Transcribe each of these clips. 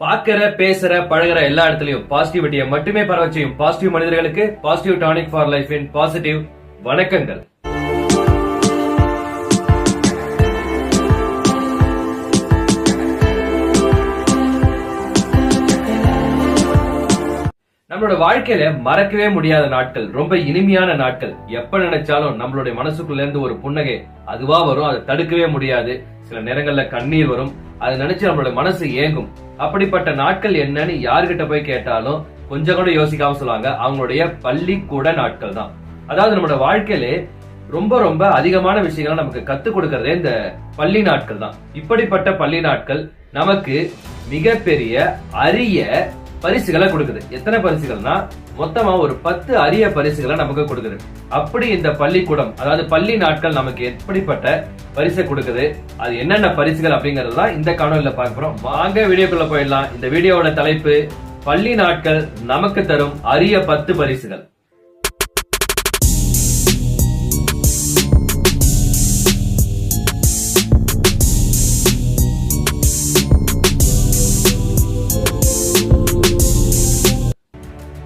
பாக்கிற பேசுற பழகுற எல்லா இடத்துலயும் பாசிட்டிவிட்டியை மட்டுமே பரவ செய்யும் பாசிட்டிவ் மனிதர்களுக்கு positive tonic for life in positive வணக்கங்கள். நம்மளோட வாழ்க்கையில மறக்கவே முடியாத நாட்கள், ரொம்ப இனிமையான நாட்கள். எப்ப நினைச்சாலும் நம்மளுடைய மனசுக்குள்ள இருந்து ஒரு புன்னகை அதுவா வரும். அதை தடுக்கவே முடியாது. சில நேரங்கள்ல கண்ணீர் வரும். அதை நினைச்சு நம்மளோட மனசு ஏங்கும். அப்படிப்பட்ட நாட்கள் என்னன்னு யாருகிட்ட போய் கேட்டாலும் கொஞ்சம் கூட யோசிக்காம சொல்லுவாங்க, அவங்களுடைய பள்ளிக்கூட நாட்கள் தான். அதாவது நம்மளோட வாழ்க்கையிலே ரொம்ப ரொம்ப அதிகமான விஷயங்களை நமக்கு கத்துக் கொடுக்கறதே இந்த பள்ளி நாட்கள் தான். இப்படிப்பட்ட பள்ளி நாட்கள் நமக்கு மிகப்பெரிய அரிய பரிசுகளை கொடுக்குது. எத்தனை பரிசுகள்னா மொத்தமா ஒரு 10 அரிய பரிசுகளை நமக்கு கொடுக்குது. அப்படி இந்த பள்ளிக்கூடம், அதாவது பள்ளி நாட்கள் நமக்கு எப்படிப்பட்ட பரிசை கொடுக்குது, அது என்னென்ன பரிசுகள் அப்படிங்கறதுதான் இந்த காணொலியில பார்க்க போறோம். வாங்க வீடியோக்குள்ள போயிடலாம். இந்த வீடியோவோட தலைப்பு பள்ளி நாட்கள் நமக்கு தரும் அரிய 10 பரிசுகள்.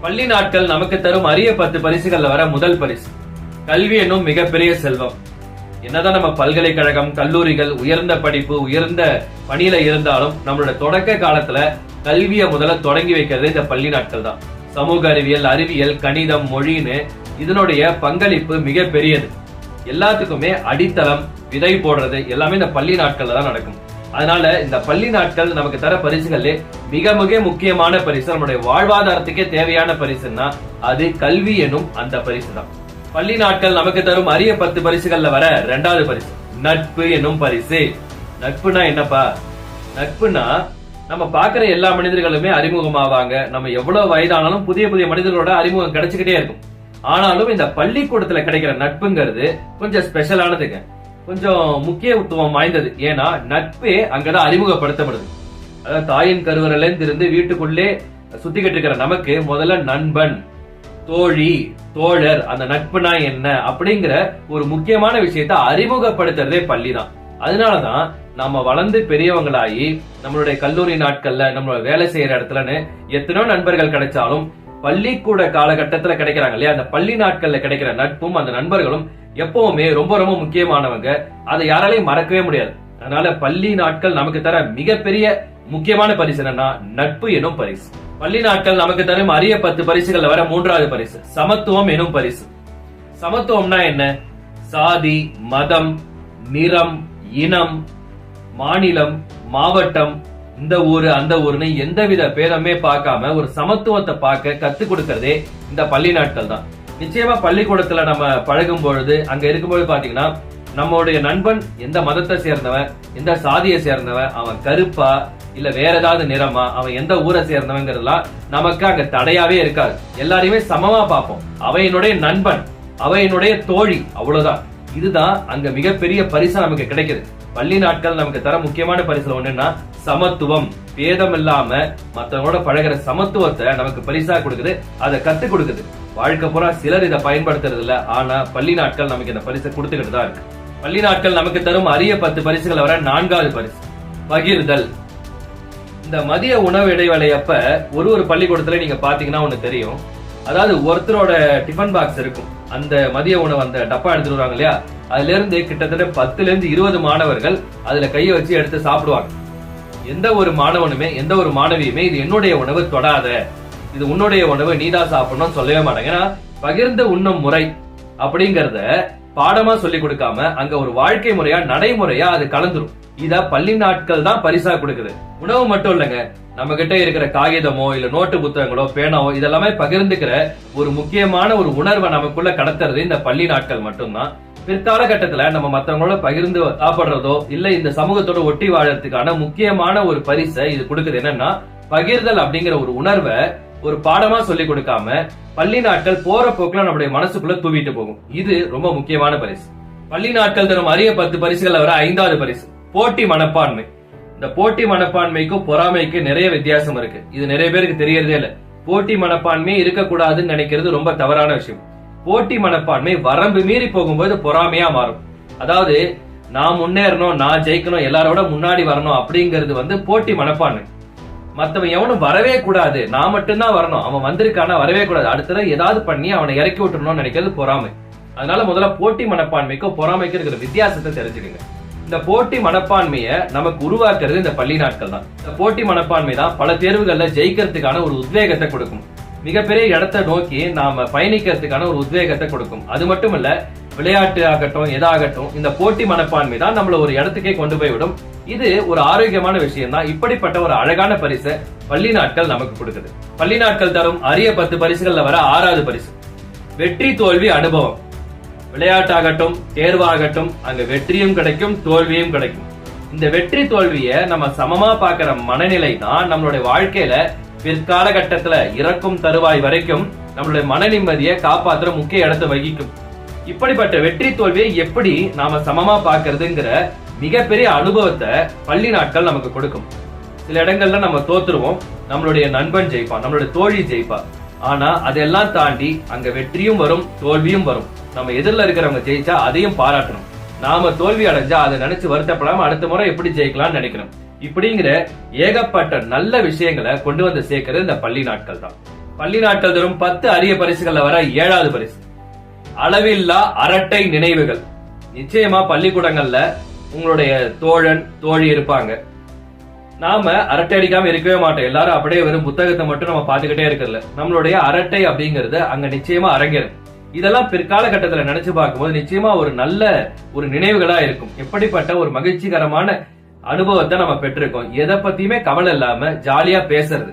பள்ளி நாட்கள் நமக்கு தரும் அரிய 10 பரிசுகள்ல வர முதல் பரிசு, கல்வி என்னும் மிகப்பெரிய செல்வம். என்னதான் நம்ம பல்கலைக்கழகம், கல்லூரிகள், உயர்ந்த படிப்பு, உயர்ந்த பணியில இருந்தாலும் நம்மளோட தொடக்க காலத்துல கல்வியை முதல்ல தொடங்கி வைக்கிறது இந்த பள்ளி நாட்கள் தான். சமூக அறிவியல், அறிவியல், கணிதம், மொழின்னு இதனுடைய பங்களிப்பு மிக பெரியது. எல்லாத்துக்குமே அடித்தளம், விதை போடுறது எல்லாமே இந்த பள்ளி நாட்கள்ல தான் நடக்கும். அதனால இந்த பள்ளி நாட்கள் நமக்கு தர பரிசுகளே மிக மிக முக்கியமான பரிசு, நம்முடைய வாழ்வாதாரத்துக்கே தேவையான பரிசுன்னா அது கல்வி எனும் அந்த பரிசு தான். பள்ளி நாட்கள் நமக்கு தரும் அரிய 10 பரிசுகள்ல வர 2வது பரிசு, நட்பு எனும் பரிசு. நட்புனா என்னப்பா? நட்புனா நம்ம பாக்குற எல்லா மனிதர்களுமே அறிமுகமாவாங்க. நம்ம எவ்வளவு வயதானாலும் புதிய புதிய மனிதர்களோட அறிமுகம் கிடைச்சுக்கிட்டே இருக்கும். ஆனாலும் இந்த பள்ளிக்கூடத்துல கிடைக்கிற நட்புங்கிறது கொஞ்சம் ஸ்பெஷலானதுங்க, கொஞ்சம் முக்கியத்துவம் வாய்ந்தது. ஏன்னா நட்பே அங்கதான் அறிமுகப்படுத்தப்படுது. அதாவது தாயின் கருவறையில இருந்து வீட்டுக்குள்ளே சுத்திக்கிட்டு இருக்கிற நமக்கு முதல்ல நண்பன், தோழி, தோழர், அந்த நட்புனா என்ன அப்படிங்கிற ஒரு முக்கியமான விஷயத்த அறிமுகப்படுத்துறதே பள்ளி தான். அதனாலதான் நம்ம வளர்ந்து பெரியவங்களாகி நம்மளுடைய கல்லூரி நாட்கள்ல, நம்மளோட வேலை செய்யற இடத்துலன்னு எத்தனையோ நண்பர்கள் கிடைச்சாலும் பள்ளிக்கூட காலகட்டத்துல கிடைக்கிறாங்க இல்லையா, அந்த பள்ளி நாட்கள்ல கிடைக்கிற நட்பும் அந்த நண்பர்களும் எப்பவுமே ரொம்ப ரொம்ப முக்கியமானவங்க. அதை யாராலையும் மறக்கவே முடியாது. அதனால பள்ளி நாட்கள் நமக்கு தர மிகப்பெரிய முக்கியமான பரிசு என்னன்னா நட்பு எனும் பரிசு. பள்ளி நாட்கள் நமக்கு தரும் அரிய 10 பரிசுகள் வர 3வது பரிசு, சமத்துவம் எனும் பரிசு. சமத்துவம்னா என்ன? சாதி, மதம், நிறம், இனம், மாநிலம், மாவட்டம், இந்த ஊரு அந்த ஊருன்னு எந்தவித பேதமே பார்க்காம ஒரு சமத்துவத்தை பார்க்க கத்துக் கொடுக்கறதே இந்த பள்ளி நாட்கள் தான். நிச்சயமா பள்ளிக்கூடத்துல நம்ம பழகும் பொழுது, அங்க இருக்கும்போது பாத்தீங்கன்னா நம்மளுடைய நண்பன் எந்த மதத்தை சேர்ந்தவன், எந்த சாதியை சேர்ந்தவன், அவன் கருப்பா இல்ல வேற ஏதாவது நிறமா, அவன் எந்த ஊரை சேர்ந்தவங்கிறதுலாம் நமக்கு அங்க தடையாவே இருக்காது. எல்லாரையுமே சமமா பார்ப்போம். அவன் என்னுடைய நண்பன், அவன் என்னுடைய தோழி, அவ்வளவுதான். இதுதான் அங்க மிகப்பெரிய பரிசா நமக்கு கிடைக்குது. பள்ளி நாட்கள் நமக்கு தர முக்கியமான பரிசுல ஒண்ணுன்னா சமத்துவம். பேதம் இல்லாம மத்தவங்களோட பழகிற சமத்துவத்தை நமக்கு பரிசா கொடுக்குது, அதை கத்துக் கொடுக்குது. வாழ்க்கை பூரா சிலர் இதை பயன்படுத்துறது இல்ல, ஆனா பள்ளி நாட்கள் நமக்கு இந்த பரிசை கொடுத்துக்கிட்டு தான் இருக்கு. பள்ளி நாட்கள் நமக்கு தரும் அரிய 10 பரிசுகளை வர 4வது பரிசு, பகிர்தல். இந்த மதிய உணவு இடைவேளை அப்ப ஒரு பள்ளிக்கூடத்துல நீங்க பாத்தீங்கன்னா ஒண்ணு தெரியும். அதாவது ஒருத்தரோட டிஃபன் பாக்ஸ் இருக்கும். அந்த மதிய உணவு அந்த டப்பா எடுத்துட்டு வருவாங்க இல்லையா, அதுல இருந்து கிட்டத்தட்ட 10ல இருந்து 20 மாணவர்கள் அதுல கையை வச்சு எடுத்து சாப்பிடுவாங்க. எந்த ஒரு மாணவனுமே எந்த ஒரு மாணவியுமே இது என்னுடைய உணவு தொடாத, இது உன்னுடைய உணவு, நீதான் சாப்பிடணும் சொல்லவே மாட்டாங்க. ஏன்னா பகிர்ந்து உண்ணும் முறை அப்படிங்கறத பாடமா சொல்லி கொடுக்காம அங்க ஒரு வாழ்க்கை முறையா, நடைமுறையா அது கலந்துரும். இத பள்ளி நாட்கள் தான் பரிசா கொடுக்குது. உணவு மட்டும் இல்லங்க, நம்ம கிட்ட இருக்கிற காகிதமோ இல்ல நோட்டு புத்தகங்களோ பேனாவோ இதெல்லாமே பகிர்ந்துக்கிற ஒரு முக்கியமான ஒரு உணர்வை நமக்குள்ள கடத்துறது இந்த பள்ளி நாட்கள் மட்டும்தான். பிற்கால கட்டத்துல நம்ம மத்தவங்களோட பகிர்ந்து சாப்பிடுறதோ இல்ல இந்த சமூகத்தோட ஒட்டி வாழறதுக்கான முக்கியமான ஒரு பரிசை இது கொடுக்குது. என்னன்னா பகிர்தல் அப்படிங்கிற ஒரு உணர்வை ஒரு பாடமா சொல்லி கொடுக்காம பள்ளி நாட்கள் போற போக்குல நம்முடைய மனசுக்குள்ள தூவிட்டு போகும். இது ரொம்ப முக்கியமான பரிசு. பள்ளி நாட்கள் தரும் அரிய 10 பரிசுகள் வர 5வது பரிசு, போட்டி மனப்பான்மை. இந்த போட்டி மனப்பான்மைக்கும் பொறாமைக்கு நிறைய வித்தியாசம் இருக்கு. இது நிறைய பேருக்கு தெரியறதே இல்ல. போட்டி மனப்பான்மை இருக்கக்கூடாதுன்னு நினைக்கிறது ரொம்ப தவறான விஷயம். போட்டி மனப்பான்மை வரம்பு மீறி போகும்போது பொறாமையா மாறும். அதாவது நான் முன்னேறணும், நான் ஜெயிக்கணும், எல்லாரோட முன்னாடி வரணும் அப்படிங்கிறது போட்டி மனப்பான்மை. மத்தவன் எவனும் வரவே கூடாது, நான் மட்டும்தான் வரணும், அவன் வந்திருக்கானா வரவே கூடாது, அடுத்த ஏதாவது பண்ணி அவனை இறக்கி விட்டுறணும்னு நினைக்கிறது பொறாமை. அதனால முதல்ல போட்டி மனப்பான்மைக்கும் பொறாமைக்கும் இருக்கிற வித்தியாசத்தை தெரிஞ்சுக்கங்க. இந்த போட்டி மனப்பான்மையை நமக்கு உருவாக்குறது இந்த பள்ளி நாட்கள் தான். இந்த போட்டி மனப்பான்மை தான் பல தேர்வுகள்ல ஜெயிக்கிறதுக்கான ஒரு உத்வேகத்தை கொடுக்கும். மிகப்பெரிய இடத்தை நோக்கி நாம பயணிக்கிறதுக்கான ஒரு உத்வேகத்தை கொடுக்கும். அது மட்டும் இல்ல, விளையாட்டு ஆகட்டும் எதாகட்டும், இந்த போட்டி மனப்பான்மை தான் நம்மள ஒரு இடத்துக்கே கொண்டு போய் விடும். இது ஒரு ஆரோக்கியமான விஷயம் தான். இப்படிப்பட்ட ஒரு அழகான பரிசை பள்ளி நாட்கள் நமக்கு கொடுக்குது. பள்ளி நாட்கள் தரும் அரிய 10 பரிசுகள்ல வர 6வது பரிசு வெற்றி தோல்வி அனுபவம். விளையாட்டாகட்டும் தேர்வாகட்டும், அங்க வெற்றியும் கிடைக்கும் தோல்வியும் கிடைக்கும். இந்த வெற்றி தோல்வியை நம்ம சமமா பாக்குற மனநிலை தான் நம்மளுடைய வாழ்க்கையில பிற்கால கட்டத்துல இறக்கும் தருவாய் வரைக்கும் நம்மளுடைய மன நிம்மதியை காப்பாற்றுற முக்கிய இடத்தை வகிக்கும். இப்படிப்பட்ட வெற்றி தோல்வியை எப்படி நாம சமமா பாக்குறதுங்கிற மிகப்பெரிய அனுபவத்தை பள்ளி நாட்கள் நமக்கு கொடுக்கும். சில இடங்கள்ல நம்ம தோத்துருவோம், நம்மளுடைய நண்பன் ஜெயிப்பான், நம்மளுடைய தோழி ஜெயிப்பா. ஆனா அதெல்லாம் தாண்டி அங்க வெற்றியும் வரும் தோல்வியும் வரும். நம்ம எதிரில் இருக்கிறவங்க ஜெயிச்சா அதையும் பாராட்டணும், நாம தோல்வி அடைஞ்சா அதை நினைச்சு வருத்தப்படாம அடுத்த முறை எப்படி ஜெயிக்கலாம்னு நினைக்கணும். இப்படிங்கிற ஏகப்பட்ட நல்ல விஷயங்களை கொண்டு வந்து சேர்க்கிறது இந்த பள்ளி நாட்கள் தான். பள்ளி நாட்கள் தரும் 10 அரிய பரிசுகள்ல வர 7வது பரிசு அளவில்லா அரட்டை நினைவுகள். நிச்சயமா பள்ளிக்கூடங்கள்ல உங்களுடைய தோழன் தோழி இருப்பாங்க. நாம அரட்டை அடிக்காம இருக்கவே மாட்டோம். எல்லாரும் அப்படியே வெறும் புத்தகத்தை மட்டும் நம்ம பாத்துக்கிட்டே இருக்கிறது. நம்மளுடைய அரட்டை அப்படிங்கறது அங்க நிச்சயமா அரங்கேறும். இதெல்லாம் பிற்கால கட்டத்துல நினைச்சு பார்க்கும்போது நிச்சயமா ஒரு நல்ல ஒரு நினைவுகளா இருக்கும். எப்படிப்பட்ட ஒரு மகிழ்ச்சிகரமான அனுபவத்தை நம்ம பெற்றிருக்கோம். எதை பத்தியுமே கவலை இல்லாம ஜாலியா பேசுறது,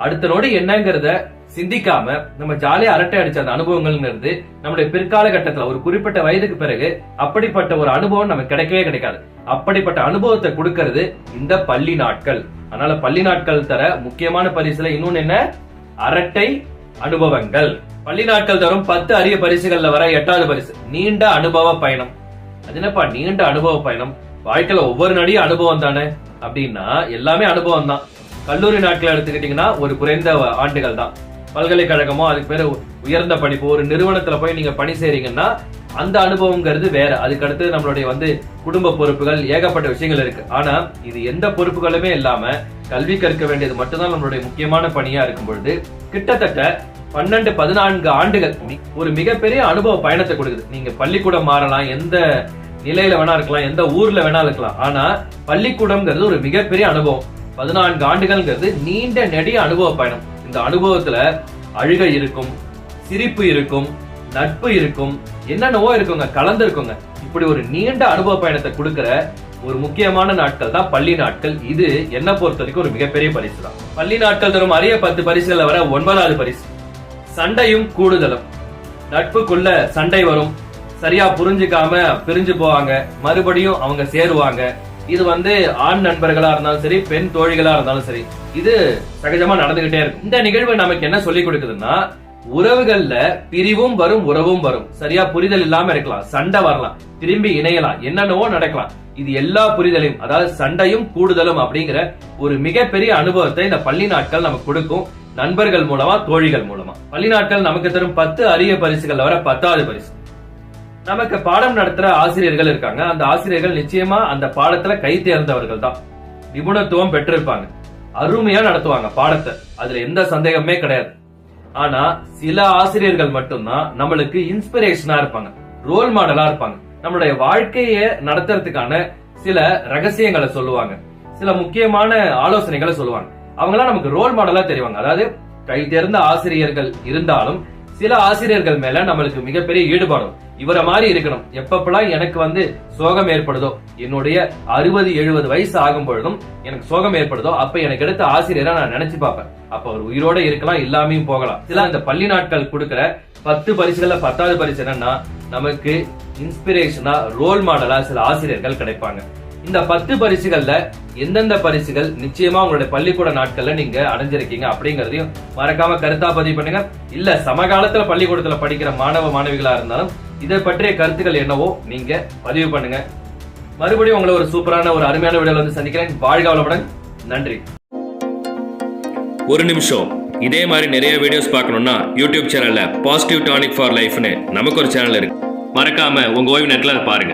அடுத்த நோடி என்னங்கிறத சிந்திக்காம நம்ம ஜாலியா அரட்டை அடிச்ச அந்த அனுபவங்கள்ங்கிறது நம்முடைய பிற்கால கட்டத்துல ஒரு குறிப்பிட்ட வயதுக்கு பிறகு அப்படிப்பட்ட ஒரு அனுபவம் நமக்கு கிடைக்கவே கிடைக்காது. அப்படிப்பட்ட அனுபவத்தை கொடுக்கிறது இந்த பள்ளி நாட்கள். அதனால பள்ளி நாட்கள் தர முக்கியமான பரிசுல இன்னொன்னு என்ன, அரட்டை அனுபவங்கள். பள்ளி நாட்கள் தரும் 10 அரிய பரிசுகள்ல வர 8வது பரிசு நீண்ட அனுபவ பயணம். அது என்னப்பா நீண்ட அனுபவ பயணம், வாழ்க்கையில ஒவ்வொரு நடியும் அனுபவம் தானே அப்படின்னா எல்லாமே அனுபவம் தான். கல்லூரி நாட்கள் எடுத்துக்கிட்டீங்கன்னா ஒரு குறைந்த ஆண்டுகள் தான். பல்கலைக்கழகமோ அதுக்கு பேரு உயர்ந்த படிப்பு, ஒரு நிறுவனத்துல போய் நீங்க பணி செய்றீங்கன்னா அந்த அனுபவம்ங்கிறது வேற. அதுக்கு அடுத்து நம்மளுடைய குடும்ப பொறுப்புகள், ஏகப்பட்ட விஷயங்கள் இருக்கு. ஆனா இது எந்த பொறுப்புகளுமே இல்லாம கல்வி கற்க வேண்டியது மட்டும்தான் நம்மளுடைய முக்கியமான பணியா இருக்கும் பொழுது கிட்டத்தட்ட 12-14 ஆண்டுகள் ஒரு மிகப்பெரிய அனுபவ பயணத்தை கொடுக்குது. நீங்க பள்ளிக்கூடம் மாறலாம், எந்த நிலையில வேணா இருக்கலாம், எந்த ஊர்ல வேணா இருக்கலாம். ஆனா பள்ளிக்கூடம்ங்கிறது ஒரு மிகப்பெரிய அனுபவம். 14 ஆண்டுகள்ங்கிறது நீண்ட நெடிய அனுபவ பயணம். இந்த அனுபவத்துல அழுகை இருக்கும், சிரிப்பு இருக்கும், நட்பு இருக்கும், என்னென்னவோ இருக்குங்க, கலந்து இருக்குங்க. இப்படி ஒரு நீண்ட அனுபவ பயணத்தை கொடுக்கிற ஒரு முக்கியமான நாட்கள் தான் பள்ளி நாட்கள். இது என்ன பொறுத்த வரைக்கும் ஒரு மிகப்பெரிய பரிசு தான். பள்ளி நாட்கள் தரும் அரிய 10 பரிசுல வர 9வது பரிசு சண்டையும் கூடுதலும். நட்புக்குள்ள சண்டை வரும், சரியா புரிஞ்சுக்காம பிரிஞ்சு போவாங்க, மறுபடியும் அவங்க சேருவாங்க. இது ஆண் நண்பர்களா இருந்தாலும் சரி, பெண் தோழிகளா இருந்தாலும் சரி, இது சகஜமா நடந்துகிட்டே இருக்கும். இந்த நிகழ்வு நமக்கு என்ன சொல்லி கொடுக்குதுன்னா, உறவுகள்ல பிரிவும் வரும் உறவும் வரும். சரியா புரிதல் இல்லாம இருக்கலாம், சண்டை வரலாம், திரும்பி இணையலாம், என்னென்னவோ நடக்கலாம். இது எல்லா புரிதலையும், அதாவது சண்டையும் கூடுதலும் அப்படிங்கிற ஒரு மிகப்பெரிய அனுபவத்தை இந்த பள்ளி நாட்கள் நமக்கு கொடுக்கும். நண்பர்கள் மூலமா, தோழிகள் மூலமா. பள்ளி நாட்கள் நமக்கு தரும் 10 அரிய பரிசுகள் வர 10வது பரிசு நமக்கு பாடம் நடத்துற ஆசிரியர்கள் இருக்காங்க. அந்த ஆசிரியர்கள் நிச்சயமா அந்த பாடத்துல கை தேர்ந்தவர்கள் தான், நிபுணத்துவம் பெற்றிருப்பாங்க, அருமையா நடத்துவாங்க பாடத்தை, அதுல எந்த சந்தேகமே கிடையாது. ஆனா சில ஆசிரியர்கள் மட்டும்தான் நம்மளுக்கு இன்ஸ்பிரேஷனா இருப்பாங்க, ரோல் மாடலா இருப்பாங்க. நம்மளுடைய வாழ்க்கையை நடத்துறதுக்கான சில ரகசியங்களை சொல்லுவாங்க, சில முக்கியமான ஆலோசனைகளை சொல்லுவாங்க. அவங்களாம் நமக்கு ரோல் மாடலா தெரிவாங்க. அதாவது கை தேர்ந்த ஆசிரியர்கள் இருந்தாலும் சில ஆசிரியர்கள் மேல நம்மளுக்கு மிகப்பெரிய ஈடுபாடும், இவரை மாதிரி இருக்கணும். எப்பப்பெல்லாம் எனக்கு சோகம் ஏற்படுதோ, என்னுடைய 60-70 வயசு ஆகும் பொழுதும் எனக்கு சோகம் ஏற்படுதோ, அப்ப எனக்கு எடுத்த ஆசிரியரை நான் நினைச்சு பார்ப்பேன். அப்ப அவர் உயிரோட இருக்கலாம், இல்லாமையும் போகலாம். சில இந்த பள்ளி நாட்கள் கொடுக்கிற 10 பரிசுகள்ல 10வது பரிசு என்னன்னா, நமக்கு இன்ஸ்பிரேஷனா, ரோல் மாடலா சில ஆசிரியர்கள் கிடைப்பாங்க. இந்த 10 பரிசுகள்ல எந்தெந்த பரிசுகள் நிச்சயமா உங்களுடைய பள்ளிக்கூட நாட்கள்ல நீங்க அடைஞ்சிருக்கீங்க அப்படிங்கறதையும் மறக்காம கருத்தா பதிவு பண்ணுங்க. இல்ல சமகாலத்துல பள்ளிக்கூடத்துல படிக்கிற மாணவ மாணவிகளா இருந்தாலும் இதை பற்றிய கருத்துக்கள் என்னவோ நீங்க பதிவு பண்ணுங்க. மறுபடியும் உங்களை ஒரு சூப்பரான ஒரு அருமையான வீடியோல சந்திக்கிறேன். வாழ்க வளமுடன். நன்றி. ஒரு நிமிஷம். இதே மாதிரி நிறைய வீடியோஸ் பார்க்கணும்னா யூடியூப் சேனல்ல பாசிட்டிவ் டானிக் ஃபார் லைஃப்னு நமக்கு ஒரு சேனல் இருக்கு. மறக்காம உங்க ஓய்வு நேரத்துல பாருங்க.